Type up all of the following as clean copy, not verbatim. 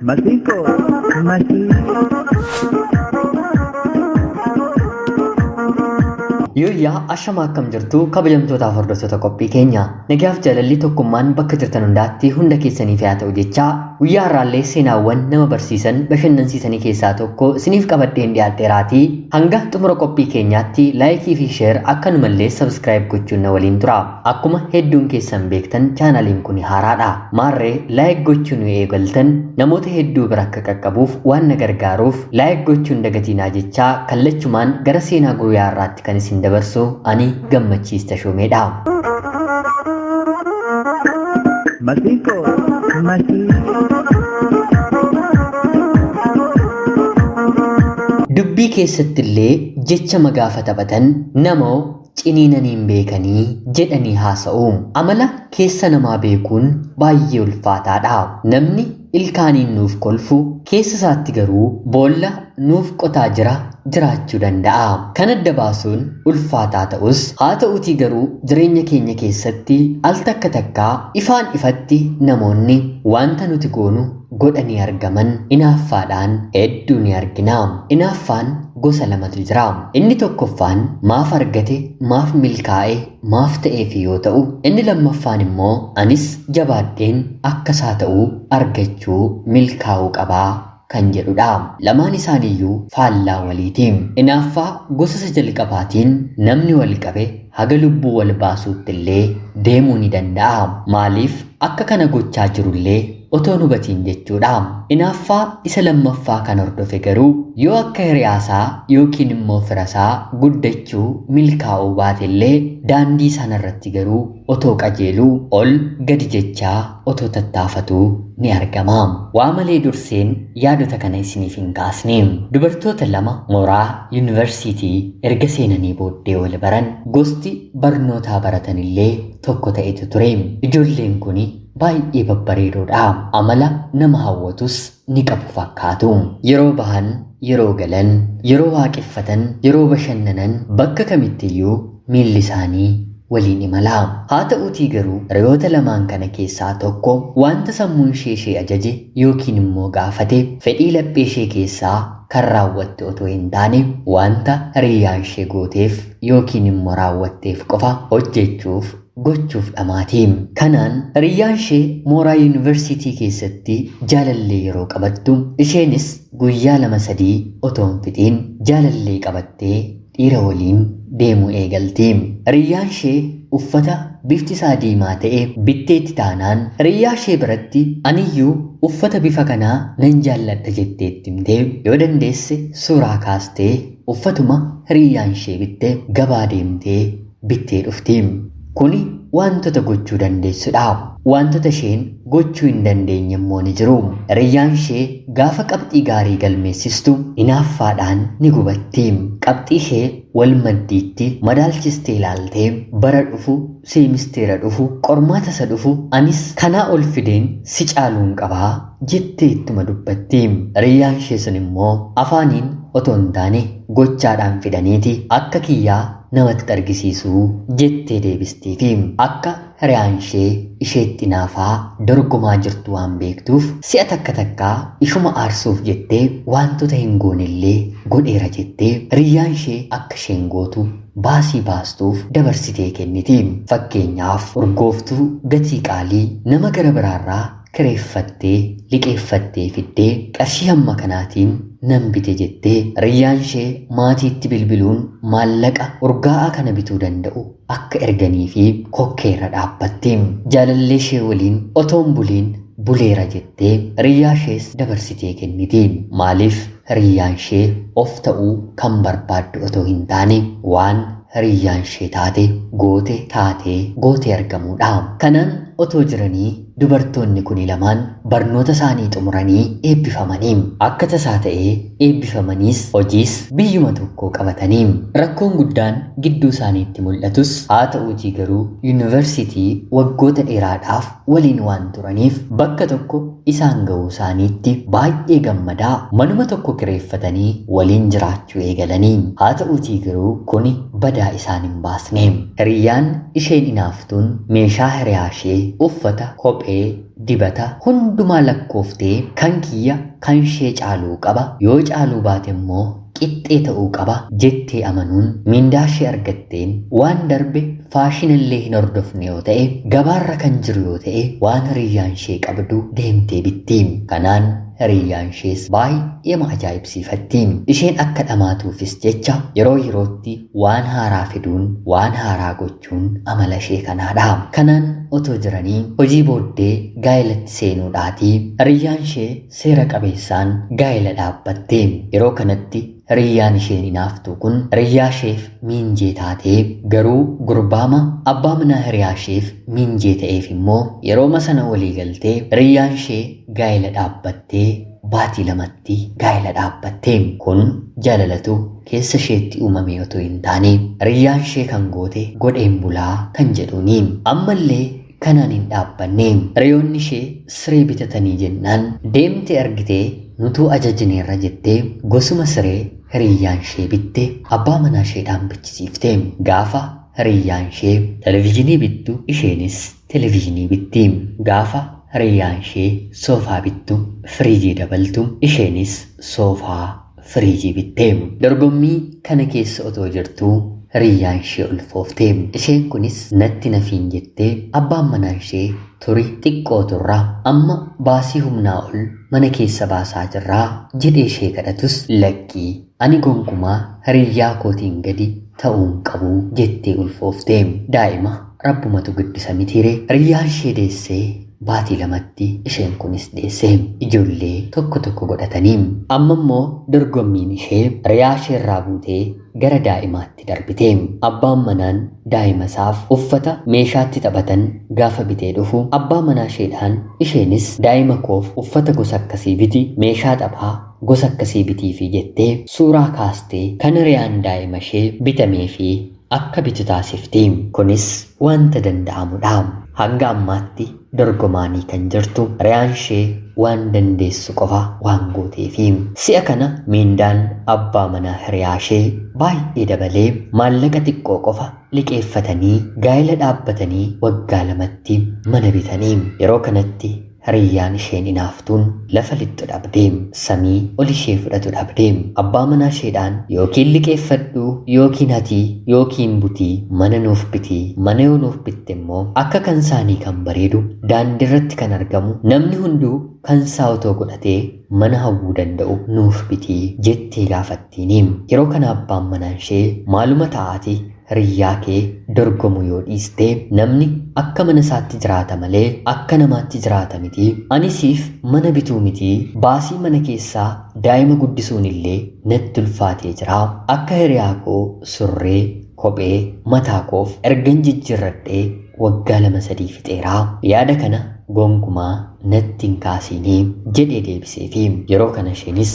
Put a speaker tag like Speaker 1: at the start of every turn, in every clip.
Speaker 1: Masiko,
Speaker 2: Yooyyaa ashamaa akkam jirtu kabajamtootaaf hordoftoota qophii keenya nagaaf jaalalli tokkummaan bakka jirtan hundaatti hunda keessaniif haa ta'u jechaa guyyaa har'aallee seenaawwan nama barsiisan bashannansiisanii keessaa tokko isiniif qabadheen dhiyaadheeraatii hanga xumura qophii keenyaatti laayikii fi sheer akkanumallee sabskiraayib gochuun na waliin tura. Akkuma hedduun keessan beektan chaanaliin kun haaraadha. Maarree laayik gochuun nu eegaltan namoota hedduu bira akka qaqqabuuf waan na gargaaruuf laayik gochuun dagatiinaa jechaa kallachumaan gara seenaa guyyaa har'aatti kan isin dabarsu ani gammachiista shoomeedha.
Speaker 1: Masiko,
Speaker 2: Dubbii keessattillee jecha magaafa taphatan namoo ciniinaniin beekanii jedhanii haasa'u. Amala keessa namaa beekuun baay'ee ulfaataadha. Namni ilkaaniin nuuf kolfu keessa isaatti garuu boolla nuuf qotaa jiraachuu danda'a. Kan adda baasuun ulfaataa ta'us haa ta'uutii garuu jireenya keenya keessatti al takka takkaa ifaan ifatti namoonni wanta nuti goonu godhanii argaman inaaffaadhaan hedduu ni argina. Inaaffaan gosa lamatu jira. Inni tokkoffaan maaf argate, maaf milkaa'e, maaf ta'eef yoo ta'u, inni lammaffaan immoo anis jabaadheen akkasaa ta'uu argachuu milkaa'uu qabaa kan jedhudha. Lamaan isaaniiyyuu faallaa waliiti. Inaaffaa gosa isa jalqabaatiin namni wal qabe haga lubbuu wal baasuutti illee deemuu ni danda'a. Maaliif akka kana gochaa jirullee otoo hubatiin jechuudha. Inaaffaa isa lammaffaa kan hordofe garuu yoo akka hiriyaasaa yookiin immoo firasaa guddachuu milkaa'uu baatellee daandii sanarratti garuu otoo qajeeluu ol gadi jechaa otoo tattaafatuu ni argama. Waa malee durseen yaadota kana isiniif hin kaasne. Dubartoota lama mooraa yuunivarsiitii erga seenanii booddee wal baran gosti barnootaa baratanillee tokko ta'etu ture. Ijoolleen kuni baay'ee babbareedoodha. Amala nama hawwatus ni qabu fakkaatu. Yeroo bahan, yeroo galan, yeroo waaqeffatan, yeroo bashannanan bakka kamittiyyuu miilli isaanii waliin imala. Haa ta'uutii garuu hiriyoota lamaan kana keessaa tokko wanta sammuun ishee ajaje yookiin immoo gaafate fedhii laphee ishee keessaa kan raawwatte otoo hin taane wanta hiriyyaan ishee gooteef yookiin immoo raawwatteef qofa hojjechuuf gochuuf dhamaatiin. Kanaan hiriyyaan ishee mooraa yuunivarsiitii keessatti jaalallee yeroo qabattu isheenis guyyaa 2-3 otoo hin fixiin jaalallee qabattee dhiira waliin deemuu eegalti. Hiriyyaan ishee uffata bifti isaa diimaa ta'e bitteetti taanaan hiriyaa ishee biratti aniyyuu uffata bifa kanaa nan jaalladha jetteetti himtee yoo dandeesse suuraa kaastee uffatuma hiriyyaan ishee bitte gabaa deemtee bittee dhufti. Kuni wantoota gochuu dandeessudha. Wantoota isheen gochuu hin dandeenye immoo ni jiru. Hiriyyaan ishee gaafa qabxii gaarii galmeessistu inaaffaadhaan ni gubatti. Qabxii ishee wal maddiitti madaalchistee ilaaltee bara dhufu, seemisteera dhufu, qormaata isa dhufu anis kanaa ol fideen si caaluun qabaa jettee ittuma dubbatti. Hiriyyaan ishee sun immoo afaaniin otoo hin taane gochaadhaan fidaniiti akka kiyyaa namatti argisiisuu jettee deebistiifi akka hiriyaan isheetti naafaa dorgomaa jirtu waan beektuuf si'a takka takkaa ishuma aarsuuf jettee wantoota hin goonellee godheera jettee hiriyyaan ishee akka isheen gootu baasii baastuuf dabarsitee kenniti. Fakkeenyaaf urgooftuu gatii qaalii nama gara biraarraa kireeffattee liqeeffattee fiddee qarshii hamma kanaatiin nan bite jettee hiriyyaan ishee maatiitti bilbiluun maallaqa urgaa'aa kana bituu danda'u akka erganii fi kokkeerra dhaabbatti. Jaalallee ishee waliin otoon buliin buleera jettee hiriyyaa ishees dabarsitee kenniti. Maaliif hiriyyaan ishee of ta'uu kan barbaaddu otoo hin taane waan hiriyyaan ishee taate gootee argamuudha. Kanaan otoo jiranii dubartoonni kuni lamaan barnoota isaanii xumuranii eebbifamanii akka tasaa ta'ee eebbifamaniis hojiis biyyuma tokkoo qabatanii rakkoon guddaan gidduu isaaniitti mul'atus haa ta'uutii garuu yuunivarsiitii waggoota dheeraadhaaf waliin waan turaniif bakka tokko isaan ga'uu isaaniitti baay'ee gammadaa manuma tokko kireeffatanii waliin jiraachuu eegalanii. Haa ta'uutii garuu kuni badaa isaan hin baasne. Hiriyyaan isheen inaaftuun meeshaa hiriyaa ishee uffata, kophee, dibata hundumaa lakkooftee kan kiyya kan ishee caaluu qaba, yoo caaluu baate immoo qixxee ta'uu qaba jettee amanuun mindaa ishee argatteen waan darbe faashinallee hin hordofne yoo ta'e, gabaarra kan jiru yoo ta'e waan hiriyyaan ishee qabdu deemtee bittiin. Kanaan hiriyyaan ishees baay'ee ajaa'ibsiifattiin. Isheen akka dhamaatuufis jecha yeroo yerootti waan haaraa fiduun, waan haaraa gochuun amala ishee kanaadha. Kanaan otoo jiranii hojii booddee gaa'elatti seenuudhaatii hiriyyaan ishee seera qabeessaan gaa'ela dhaabbatte. Yeroo kanatti hiriyyaan isheen hinaaftu kun hiriyyaa isheef miinjee taatee, garuu gurbaama abbaa manaa hiriyaa isheef miinjee ta'eef immoo yerooma sana walii galtee hiriyyaan ishee gaa'ela dhaabbattee baatii lamatti gaa'ela dhaabbatte. Kun jaalalatu keessa isheetti uumame otoo hin taane hiriyyaan ishee kan goote godheen bulaa kan jedhuuni. Ammallee kanaan hin dhaabbanne. Hiriyoonni ishee siree bitatanii jennaan deemte argitee nutuu ajajneerra jettee gosuma siree hiriyyaan ishee bitte abbaa manaa isheedhaan bichisiifte. Gaafa hiriyyaan ishee televezyiinii bittu isheenis televezyiinii bitti. Gaafa hiriyyaan ishee soofaa bittu firiijii dabaltu isheenis soofaa firiijii bitte. Dorgommii kana keessa otoo jirtuu hiriyyaan ishee ulfoofte. Isheen kunis natti nafiin jettee abbaan manaa ishee turi xiqqoo turra, amma baasii humnaa ol mana keessa baasaa jirraa jedhee ishee kadhatus lakkii ani gonkumaa hiriyyaa kootiin gadi ta'uun qabu jettee ulfoofte. Daa'ima rabbumatu guddisa mitiire. Hiriyyaan ishee deessee baatii lamatti isheen kunis deesse. Ijoollee tokko tokko godhatanii amma immoo dorgommiin ishee hiriyaa ishee irraa buutee gara daa'imaatti darbite. Abbaan manaan daa'ima isaaf uffata meeshaatti taphatan gaafa bitee dhufu abbaa manaa isheedhaan isheenis daa'ima koof uffata gosa akkasii biti, meeshaa taphaa gosa akkasii bitiifi jettee suuraa kaastee kan hiriyaan daa'ima ishee bitamee fi akka bitu taasifti. Kunis wanta danda'amudha. Hanga ammaatti dorgomaanii kan jirtu hiriyaan ishee waan dandeessu qofa waan gooteefi. Si'a kana miindaan abbaa manaa hiriyaa ishee baay'ee dabalee maallaqa xiqqoo qofa liqeeffatanii gaa'ela dhaabbatanii waggaa lamatti mana bitanii. Yeroo kanatti hiriyyaan isheen hinaaftuun lafa lixxu dhabdee, samii ol ishee fudhatu dhabdee. Abbaa manaa isheedhaan yookiin liqeeffadhu yookiin hatii yookiin butii mana nuuf bitii, mana yoo nuuf bitte immoo akka kan isaanii kan bareedu daandii irratti kan argamu namni hunduu kan isaa otoo godhatee mana hawwuu danda'u nuuf bitii jettee gaafattiin. Yeroo kana abbaan manaa ishee maaluma ta'aati hiriyyaa kee dorgomu yoo dhiiste namni akka mana isaatti jiraata malee akka namaatti jiraata miti. Ani siif mana bituu miti, baasii mana keessaa daa'ima guddisuun illee natti ulfaatee jira. Akka hiriyaa koo surree, kophee, mataa koof ergan jijjiirradhee waggaa 2-3 fixeera. Yaada kana gonkumaa natti hin kaasiinii jedhee deebiseefi. Yeroo kana isheenis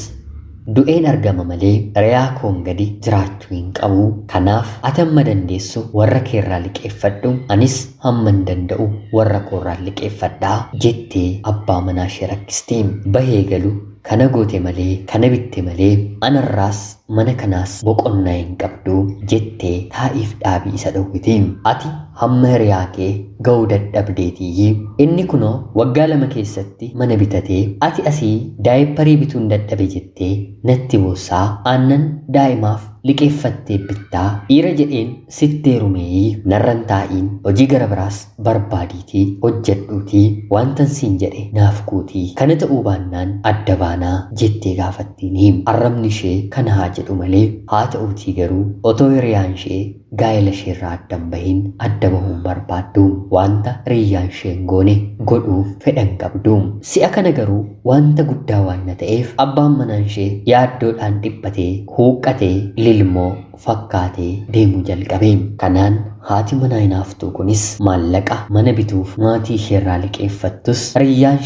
Speaker 2: du'een argama malee hiriyaa koon gadi jiraachuu hin qabu. Kanaaf ati hamma dandeessu warra keerraa liqeeffadhu, anis hamma hin danda'u warra koorraa liqeeffadhaa jettee abbaa manaa ishee rakkiste. Bahee galu kana goote malee kana bitte malee anarraas mana kanaas boqonnaa hin qabdu jettee taa'iif dhaabii isa dhowwite. Ati hamma hiriyaa kee ga'uu dadhabdeetii. Inni kunoo waggaa 2 keessatti mana bitatee ati asii daayipparii bituun dadhabe jettee natti boossaa aannan daa'imaaf liqeeffattee bittaa dhiira jedheen sitteerumee narran taa'iin hojii gara biraas barbaadiitii hojjedhuutii wantan siin jedhe naaf guutii kana ta'uu baannaan adda baanaa jettee gaafattiin. Arrabni ishee kana haa jedhu malee haa ta'uutii garuu otoo hiriyaan ishee gaa'ela isheerraa addan bahin adda bahuun barbaaddu. Wanta hiriyyaan isheen goone godhuuf fedhan qabdu. Si'a kana garuu wanta guddaa waan ta'eef abbaan manaa ishee yaaddoodhaan dhiphatee huuqqatee lilmoo fakkaatee deemuu jalqabe. Kanaan haati manaa hinaaftuu kunis maallaqa mana bituuf maatii isheerraa liqeeffattus hiriyyaan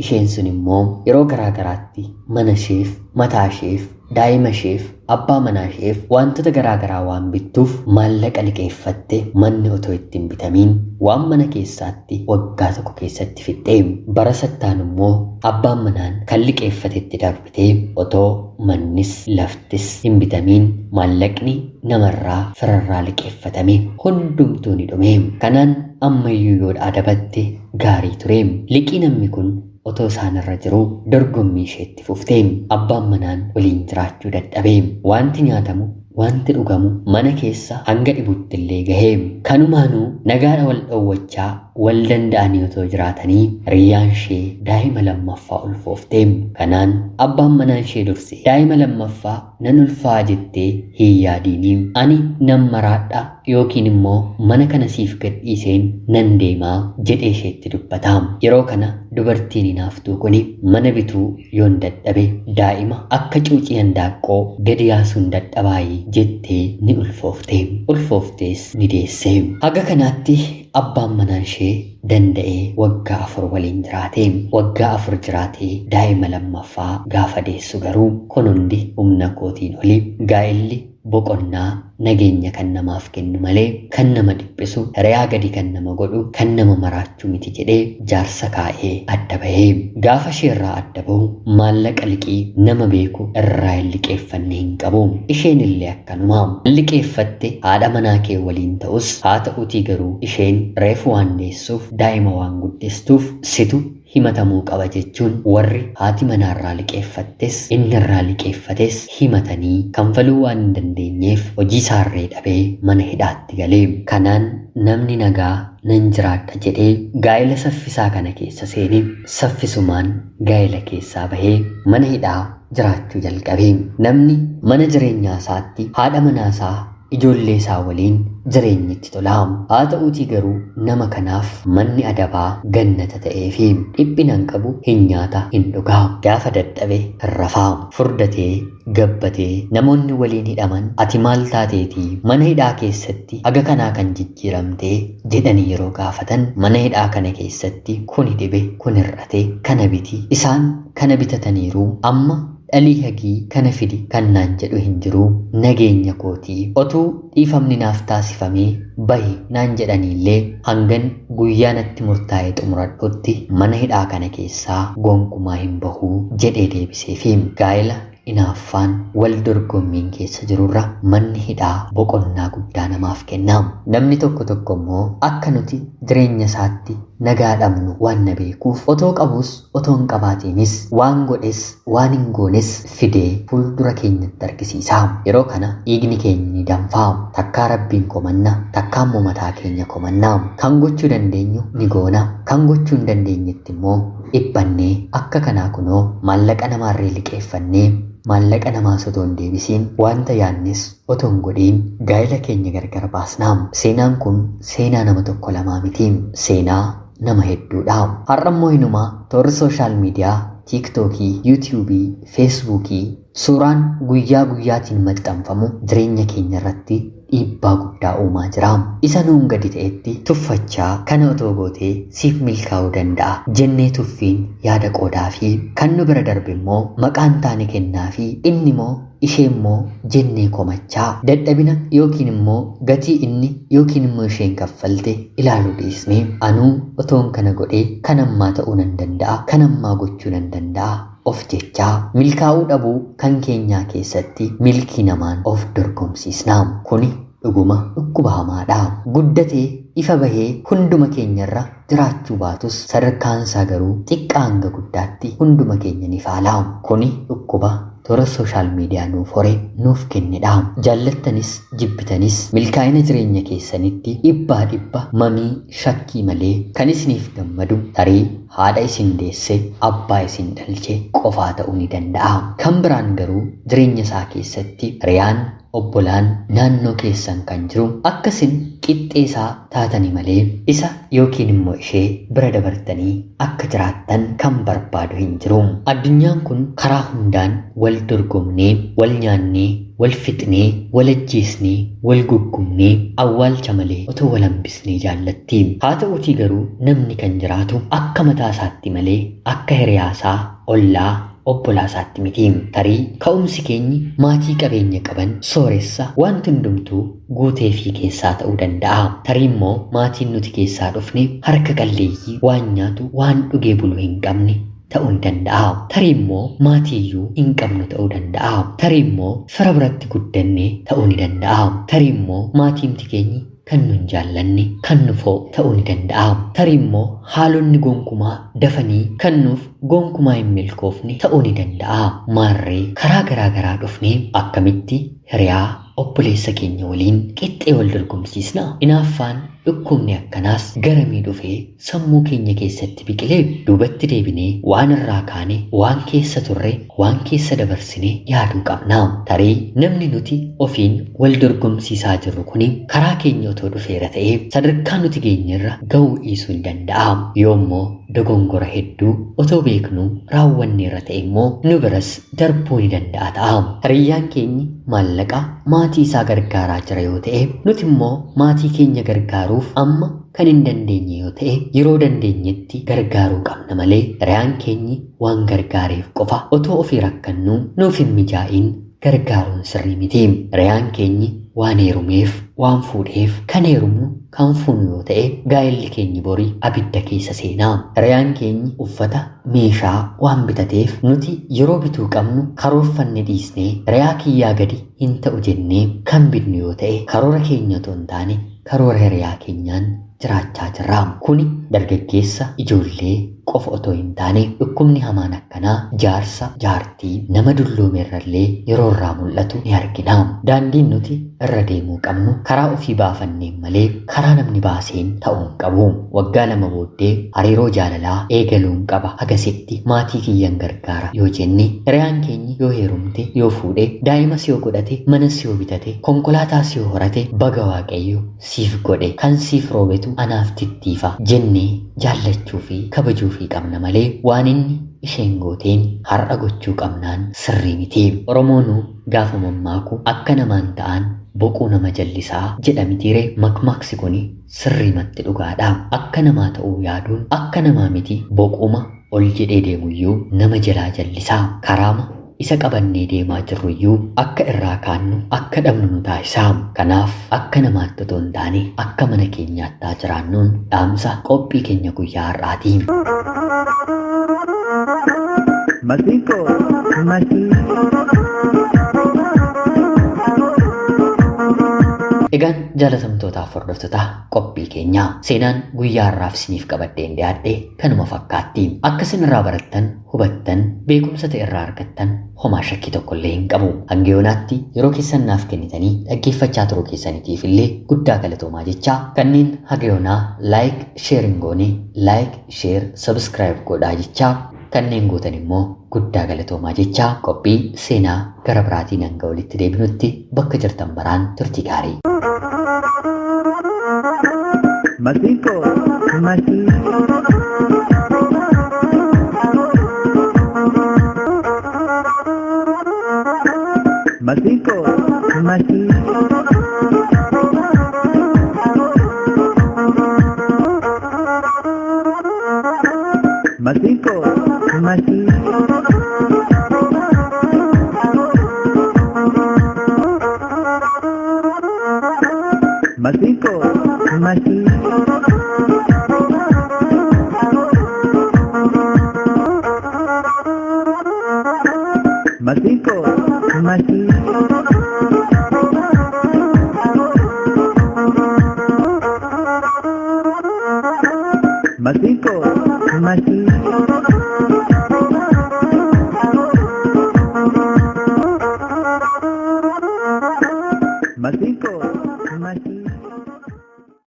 Speaker 2: isheen sun immoo yeroo garaa garaatti mana isheef, mataa isheef, daa'ima isheef, abbaa manaa isheef wantoota garaa garaa waan bittuuf maallaqa liqeeffatte manni otoo ittiin bitamiin waan mana keessaatti waggaa 1 keessatti fixxe. Bara sattaan immoo abbaan manaan kan liqeeffatetti darbitee otoo mannis laftis hin bitamiin maallaqni namarraa firarraa liqeeffatame hundumtuu ni dhume. Kanaan ammayyuu yoo adabatte gaarii ture. Liqii namni kun otoo isaanirra jiru dorgommii isheetti fufte. Abbaan manaan waliin jiraachuu dadhabe. Wanti nyaatamu wanti dhugamu mana keessa hanga dhibutti illee gahee. Kanumaanuu nagaadha wal dhowwachaa wal danda'anii otoo jiraatanii riyyaan ishee daa'ima lammaffaa ulfoofte. Kanaan abbaan manaa ishee durse daa'ima lammaffaa nan ulfaa jettee hin yaadiinii ani nan maraadha yookiin immoo mana kana siif gadhiiseen nan deemaa jedhee isheetti dubbata. Yeroo kana dubartiin hinaaftuu kuni mana bituu yoon dadhabe daa'ima akka cuucii handaaqqoo gadi yaasuun dadhabaayii jettee ni ulfoofte. Ulfooftees ni deesse. Haga kanaatti abbaan manaa ishee danda'ee waggaa 4 waliin jiraate. Waggaa 4 jiraatee daa'ima lammaffaa gaafa deessu garuu kun hundi humna kootiin oli. Gaa'illi boqonnaa nageenya kan namaaf kennu malee kan nama dhiphisu, hiriyaa gadi kan nama godhu, kan nama maraachuu miti jedhee jaarsa kaa'ee adda bahee. Gaafa isheerraa adda bahu maallaqa liqii nama beeku irraa hin liqeeffanne hin qabu. Isheen illee akkanuma liqeeffatte haadha manaa kee waliin ta'us haa ta'uutii garuu isheen reefu waan deessuuf daa'ima waan guddistuuf situ himatamuu qaba jechuun warri haati manaarraa liqeeffattes inni irraa liqeeffates himatanii kanfaluu waan hin dandeenyeef hojii isaarree dhabee mana hidhaatti galee. Kanaan namni nagaa nan jiraadha jedhee gaa'ela saffisaa kana keessa seenee saffisumaan gaa'ela keessaa bahee mana hidhaa jiraachuu jalqabe. Namni mana jireenyaa isaatti haadha manaasaa ijoollee isaa waliin jireenyitti tola. Haa ta'uutii garuu nama kanaaf manni adabaa gannata ta'ee fi dhiphina hin qabu, hin nyaata, hin dhugaa. Gaafa dadhabe hin rafaa. Furdatee gabbatee namoonni waliin hidhaman ati maal taateetii mana hidhaa keessatti haga kanaa kan jijjiiramtee jedhanii yeroo gaafatan mana hidhaa kana keessatti kuni dhibe, kun hir'ate, kana biti. Isaan kana bitataniiru amma dhalii hagii kana fidi kan naan jedhu hin jiru. Nageenya kootii otuu dhiifamni naaf taasifamee bahi naan jedhaniillee hangan guyyaa natti murtaa'ee xumuradhutti mana hidhaa kana keessaa gonkumaa hin bahuu jedhee deebiseefi gaa'ela inaaffaan wal dorgommiin keessa jirurra manni hidhaa boqonnaa guddaa namaaf kenna. Namni tokko tokko immoo akka nuti jireenya isaatti nagaa dhabnu waan na beekuuf otoo qabus otoo hin qabaatiinis waan godhes waan hin goones fidee fuuldura keenyatti argisiisa. Yeroo kana dhiigni keenya ni danfaa. Takkaa rabbiin komanna, takkaa immoo mataa keenya komanna. Kan gochuu dandeenyu ni goona, kan gochuu hin dandeenyetti immoo dhiphannee akka kanaa kunoo maallaqa namaarree liqeeffannee maallaqa namaa otoo hin deebisiin wanta yaannes otoo hin godhiin gaa'ela keenya gargar baasna. Seenaan kun seenaa nama tokko lamaa miti. Seenaa nama hedduudha. Har'a immoo inumaa toora sooshaal miidiyaa tiiktookii, yuutuubii, feesbuukii suuraan guyyaa guyyaatiin maxxanfamu jireenya keenya irratti dhiibbaa guddaa uumaa jira. Isa nuun gadi ta'etti tuffachaa kana otoo gootee siif milkaa'uu danda'a jennee tuffiin yaada qoodaa fi kan nu bira darbe immoo maqaan taane kennaa fi inni immoo ishee immoo jennee komachaa dadhabina yookiin immoo gatii inni yookiin immoo isheen kaffalte ilaaluu dhiisne anuu otoon kana godhee kan ammaa ta'uu nan danda'a, kan ammaa gochuu nan danda'a of jechaa milkaa'uu dhabuu kan keenyaa keessatti milkii namaan of dorgomsiisna. Kuni dhuguma dhukkuba hamaadha. Guddatee ifa bahee hunduma keenyarra jiraachuu baatus sadarkaansaa garuu xiqqaa hanga guddaatti hunduma keenya ni faala. Kuni dhukkuba toora sooshaal miidiyaa nuuf hore nuuf kennedha. Jaallattanis jibbitanis milkaa'ina jireenya keessanitti dhibba mamii shakkii malee kan isiniif gammadu tarii haadha isin deesse abbaa isin dhalche qofaa ta'uu ni danda'a. Kan biraan garuu jireenya isaa keessatti riyaan obbolaan naannoo keessan kan jiru akkasin qixxeesaa taatanii malee isa yookiin immoo ishee bira dabartanii akka jiraattan kan barbaadu hin jiru. Addunyaan kun karaa hundaan wal dorgomnee, wal nyaannee, wal fixnee, wal ajjeesnee, wal guggumnee awwaalcha malee otoo wal hambisnee jaallatti. Haa ta'uutii garuu namni kan jiraatu akka mataa isaatti malee akka hiriyaasaa, ollaa, obbolaa isaatti miti. Tarii ka'umsi keenyi maatii qabeenya qaban sooressa wanti hundumtuu guutee fi keessaa ta'uu danda'a. Tarii immoo maatiin nuti keessaa dhufne harka qalleeyyii waan nyaatu waan dhugee bulu hin qabne ta'uu ni danda'a. Tarii immoo maatii iyyuu hin qabnu ta'uu danda'a. Tarii immoo fira biratti guddannee ta'uu ni danda'a. Tarii immoo maatiin keenyi kan nun jaallanne kan nufoo ta'uu ni danda'a. Tarii immoo haalonni gonkumaa dafanii kan nuuf gonkumaa hin milkoofne ta'uu ni danda'a. Maarree karaa garaa garaa dhufnee akkamitti hiriyaa obboleessa keenya waliin qixxee wal dorgomsiisna. Inaaffaan dhukkubni akkanaas garamii dhufee sammuu keenya keessatti biqilee duubatti deebinee waan irraa kaane waan keessa turre waan keessa dabarsine yaaduu qabna. Tarii namni nuti ofiin wal dorgomsiisaa jirru kuni karaa keenya otoo dhufeera ta'ee sadarkaa nuti geenyerra ga'uu dhiisuu hin danda'a. Yoommoo dogongora hedduu otoo beeknu raawwanneerra ta'e immoo nu biras darbuu ni danda'a ta'a. Hiriyyaan keenyi maallaqa maatii isaa gargaaraa jira yoo ta'e nuti immoo maatii keenya gargaaruuf amma kan hin dandeenye yoo ta'e yeroo dandeenyetti gargaaruu qabna malee hiriyaan keenyi waan gargaareef qofa otoo ofii rakkannu nuuf hin mijaa'in gargaaruun sirrii miti. Hiriyaan keenyi waan heerumeef waan fuudheef kan heerumu kan fuunu yoo ta'e gaa'elli keenyi borii abidda keessa seenaa. Hiriyaan keenyi uffata meeshaa waan bitateef nuti yeroo bituu qabnu karoorfanne dhiisnee hiriyaa kiyyaa gadi hin ta'u jennee kan bitnu yoo ta'e karoora keenya otoo hin taane karoora hiriyaa keenyaan jiraachaa jirra. Kuni dargaggeessa ijoollee qofa otoo hin taane dhukkubni hamaan akkanaa jaarsa jaartii nama dulloomerrallee yeroo irraa mul'atu ni argina. Daandiin nuti irra deemuu qabnu karaa ofii baafanneen malee karaa namni baaseen ta'uu hin qabu. Waggaa 2 booddee hariiroo jaalalaa eegaluun qaba. Hagasitti maatii kiyyan gargaara yoo jenne hiriyaan keenyi yoo heerumte yoo fuudhe daa'imas yoo godhate manas yoo bitate konkolaataas yoo horate baga waaqayyo siif godhe kan siif roobetu anaaf tittiifa jennee jaallachuu fi kabajuu fi qabna malee waan inni isheen gooteen har'a gochuu qabnaan sirrii miti. Oromoon gaafa mammaaku akka namaan ta'an boquu nama jallisaa jedha mitiire. Makmaaksi kuni sirriimatti dhugaadha. Akka namaa ta'uu yaaduun akka namaa miti boquma ol jedhee deemuyyuu nama jalaa jallisaa. Karaama isa qabannee deemaa jirruyyuu akka irraa kaannu akka dhabnu nu taasisaa. Kanaaf akka namaatti otoo hin taane akka mana keenyaattaa jiraannuun dhaamsa qophii keenya guyyaa har'aati.
Speaker 1: Masiko,
Speaker 2: Egaan jaalatamtootaaf hordoftoota qophii keenyaa seenaan guyyaa har'aaf isiniif qabadheen dhiyaadhe kanuma fakkaatti. Akka isin irraa barattan hubattan beekumsa ta'e irraa argattan homaa shakkii tokkollee hin qabu. Hanga yoonaatti yeroo keessan naaf kennitanii dhaggeeffachaa turuu keessaniitiif illee guddaa galatoomaa jechaa kanneen haga yoonaa laayik sheer hin goone laayik sheer sabskiraayib godhaa jechaa kanneen gootan immoo guddaa galatoomaa jechaa qophii seenaa gara biraatiin hanga walitti deebinutti bakka jirtan maraan turtii gaarii.
Speaker 1: Masiko, Masiko, Masiko, Masiko, Masiko, Masiko, Masiko,